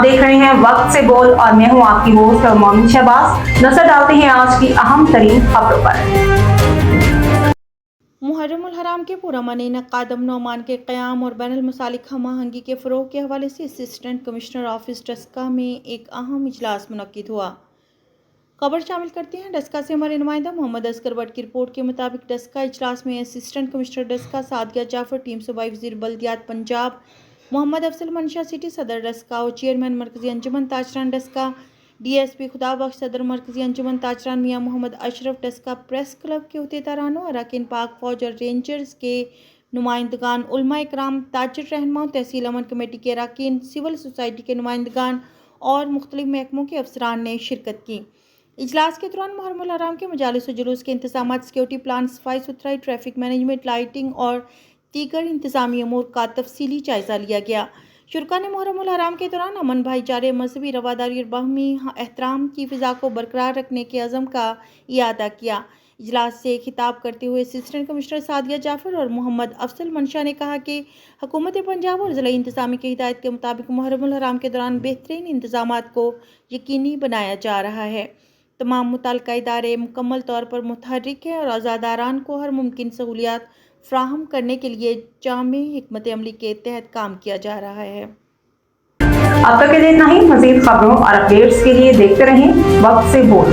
देख रहे हैं वक्त से बोल और मैं हूं आपकी होस्ट और मोमिन शहबाज। नजर डालते हैं आज की अहम तरीन खबरों पर। मुहर्रम उल हराम के पुरअमन इनकाद अमन व अमान के क़याम और बैनुल मसालिक हम आहंगी के फ़रोग़ के हवाले से असिस्टेंट कमिश्नर ऑफिस डस्का में एक अहम इजलास मुनक्किद हुआ। खबर शामिल करते हैं डस्का से हमारे नुमाइंदा मोहम्मद असगर बट की रिपोर्ट के मुताबिक डस्का इजलास में assistant commissioner Daska Sadia Jafar, team सूबाई वज़ीर बल्दियात पंजाब मोहम्मद अफजल मंशा सिटी, सदर डस्का और चेयरमैन मरकज़ी अंजुमन ताजरान डस्का, DSP खुदाबख्श, सदर मरकज़ी अंजुमन ताजरान मियाँ मोहम्मद अशरफ, डस्का प्रेस क्लब के अहदेदारानों, अरकान पाक फौज और रेंजर्स के नुमाइंदगान, उलमा इकराम, ताजिर रहनुमाओं, तहसील अमन कमेटी के अरकान, सिविल सोसाइटी के नुमाइंदगान और मुख्तलिफ महकमों के अफसरान ने शिरकत की। इजलास के दौरान मुहर्रम उल हराम के मजालिस व जुलूस के इंतजाम, सिक्योरिटी प्लान, सफाई सुथराई, ट्रैफिक मैनेजमेंट, लाइटिंग और दीगर इंतजामी अमूर का तफसीली जायज़ा लिया गया। शुरका ने मुहर्रम उल हराम के दौरान अमन, भाईचारे, मजहबी रवादारी और बाहमी एहतराम की फ़िज़ा को बरकरार रखने के अज़म का इयादा किया। इजलास से खिताब करते हुए असिस्टेंट कमिश्नर सादिया जाफर और मोहम्मद अफजल मंशा ने कहा कि हुकूमत पंजाब और ज़िला इंतज़ामी की हिदायत के मुताबिक मुहर्रम उल हराम के दौरान बेहतरीन इंतजामात को यकीनी बनाया जा रहा है। तमाम मुतल्लिका इदारे मुकम्मल तौर पर मुतहर्रिक हैं और आज़ादारान को हर मुमकिन सहूलियात फ्राहम करने के लिए जामे हिकमत अमली के तहत काम किया जा रहा है। अब तक के लिए इतना ही। मज़ीद खबरों और अपडेट्स के लिए देखते रहें वक्त से बोल।